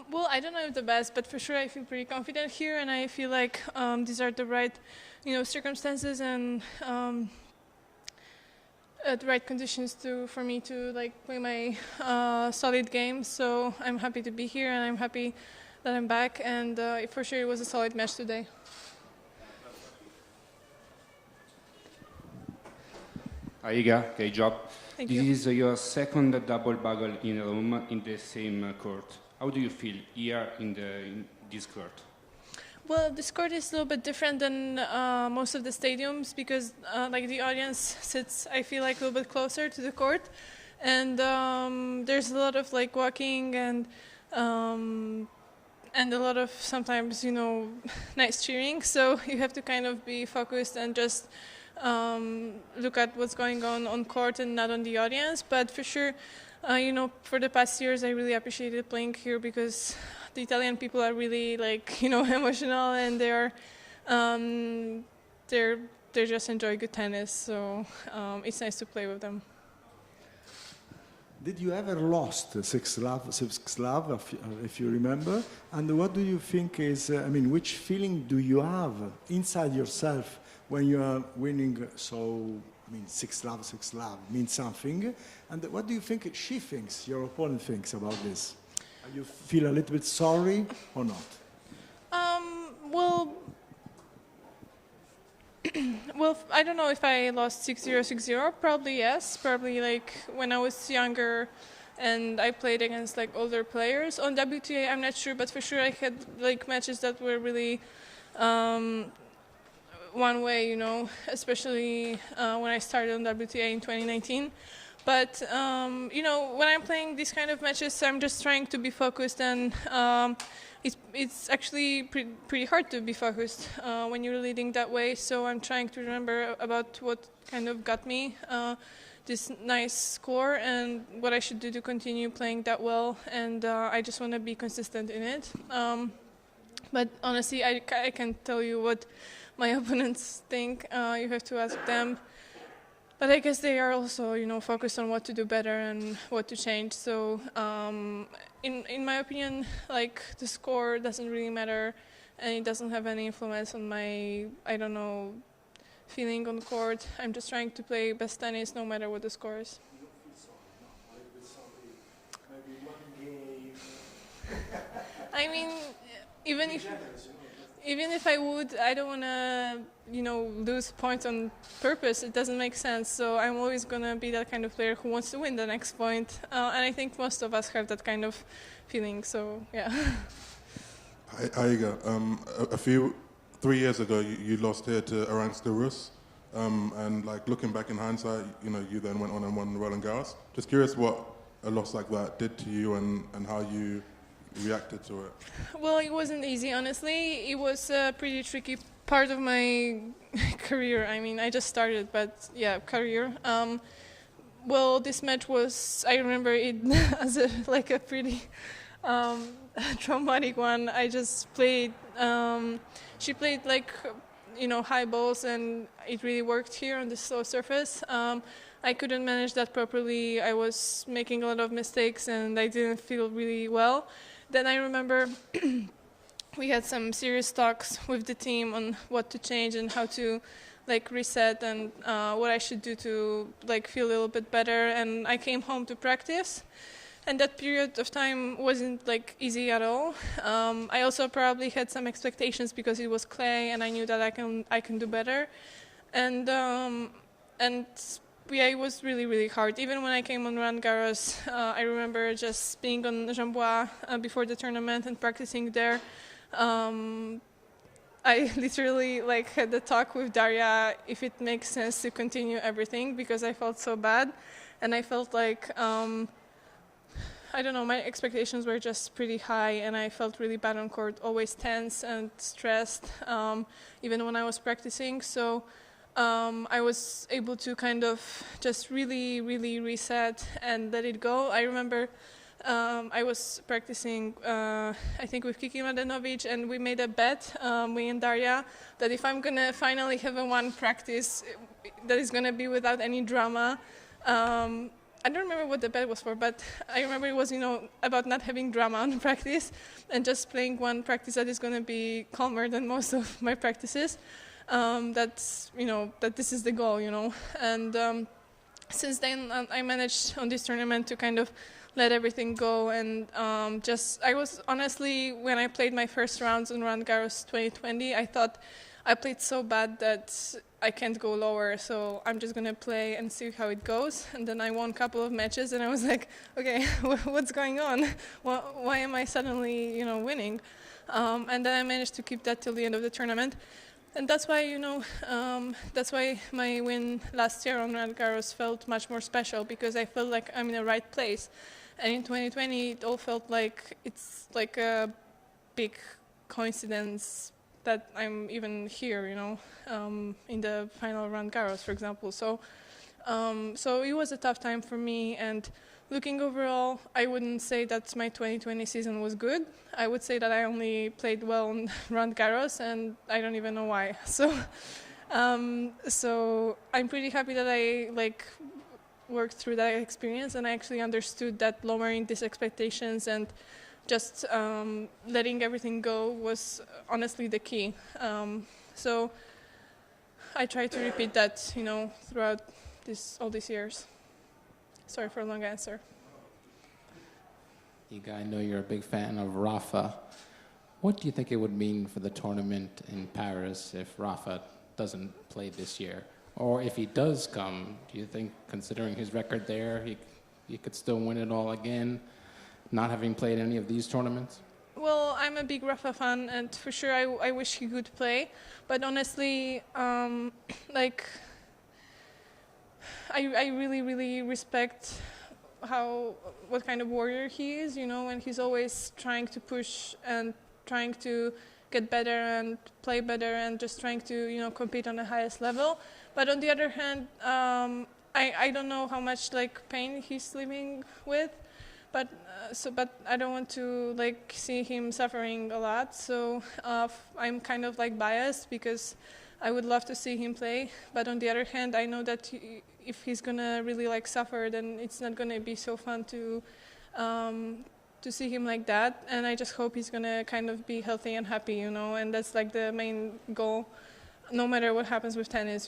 Well, I don't know if the best, but for sure I feel pretty confident here, and I feel like these are the right, circumstances and the right conditions for me to like play my solid game. So I'm happy to be here, and I'm happy that I'm back. And for sure, it was a solid match today. Hi Iga, great job. Thank This you. is your second double bugle in Rome in the same court. How do you feel here in this court? Well, this court is a little bit different than most of the stadiums because, like, the audience sits, I feel like, a little bit closer to the court, and there's a lot of like walking and a lot of sometimes, nice cheering. So you have to kind of be focused and just look at what's going on court and not on the audience. But for sure, for the past years, I really appreciated playing here because the Italian people are really like, emotional, and they just enjoy good tennis. So it's nice to play with them. Did you ever lost six love, if you remember? And what do you think is, which feeling do you have inside yourself when you are winning? So, six love means something. And what do you think she thinks, your opponent thinks about this? You feel a little bit sorry or not? Well, I don't know if I lost 6-0, 6-0. Probably yes. Probably like when I was younger and I played against like older players. On WTA, I'm not sure, but for sure I had like matches that were really one way, especially when I started on WTA in 2019. But, when I'm playing these kind of matches, I'm just trying to be focused, and it's actually pretty hard to be focused when you're leading that way. So I'm trying to remember about what kind of got me this nice score and what I should do to continue playing that well. And I just want to be consistent in it. But honestly, I can't tell you what my opponents think. You have to ask them. But I guess they are also, focused on what to do better and what to change. So, in my opinion, like the score doesn't really matter, and it doesn't have any influence on my, feeling on the court. I'm just trying to play best tennis, no matter what the score is. Maybe one game. I mean, even if I would, I don't want to, lose points on purpose. It doesn't make sense. So I'm always going to be that kind of player who wants to win the next point. And I think most of us have that kind of feeling. So, yeah. Hi, Iga. 3 years ago, you lost here to Aranska Rus. And like looking back in hindsight, you then went on and won Roland Garros. Just curious what a loss like that did to you and how you reacted to it. Well, it wasn't easy, honestly. It was a pretty tricky part of my career. I mean, I just started, but yeah, career. Well, this match was, I remember it as a pretty traumatic one. I just played, she played high balls, and it really worked here on the slow surface. I couldn't manage that properly. I was making a lot of mistakes, and I didn't feel really well. Then I remember we had some serious talks with the team on what to change and how to reset and what I should do to feel a little bit better. And I came home to practice, and that period of time wasn't easy at all. I also probably had some expectations because it was clay, and I knew that I can do better. And yeah, it was really, really hard. Even when I came on Roland Garros, I remember just being on Jambois before the tournament and practicing there. I literally had the talk with Daria if it makes sense to continue everything because I felt so bad, and I felt I don't know, my expectations were just pretty high, and I felt really bad on court, always tense and stressed, even when I was practicing. So I was able to kind of just really, really reset and let it go. I remember I was practicing, I think with Kiki Mladenovic, and we made a bet, me and Daria, that if I'm going to finally have a one practice that is going to be without any drama, I don't remember what the bet was for, but I remember it was, about not having drama on practice and just playing one practice that is going to be calmer than most of my practices. That's, that this is the goal, And since then, I managed on this tournament to kind of let everything go. And I was honestly, when I played my first rounds on Roland Garros 2020, I thought I played so bad that I can't go lower, so I'm just going to play and see how it goes. And then I won a couple of matches, and I was like, okay, what's going on? Why am I suddenly, winning? And then I managed to keep that till the end of the tournament. And that's why, that's why my win last year on Roland Garros felt much more special, because I felt like I'm in the right place. And in 2020, it all felt like it's like a big coincidence that I'm even here, in the final Roland Garros, for example. So it was a tough time for me. And looking overall, I wouldn't say that my 2020 season was good. I would say that I only played well on Roland Garros, and I don't even know why. So I'm pretty happy that I worked through that experience, and I actually understood that lowering these expectations and just letting everything go was honestly the key. So I try to repeat that, throughout all these years. Sorry for a long answer. Iga, I know you're a big fan of Rafa. What do you think it would mean for the tournament in Paris if Rafa doesn't play this year? Or if he does come, do you think, considering his record there, he could still win it all again, not having played any of these tournaments? Well, I'm a big Rafa fan, and for sure I wish he could play. But honestly, I really, really respect what kind of warrior he is, and he's always trying to push and trying to get better and play better and just trying to, compete on the highest level. But on the other hand, I don't know how much pain he's living with, but I don't want to see him suffering a lot. So I'm kind of biased because I would love to see him play. But on the other hand, I know that if he's gonna really suffer, then it's not gonna be so fun to see him like that. And I just hope he's gonna kind of be healthy and happy, and that's the main goal, no matter what happens with tennis,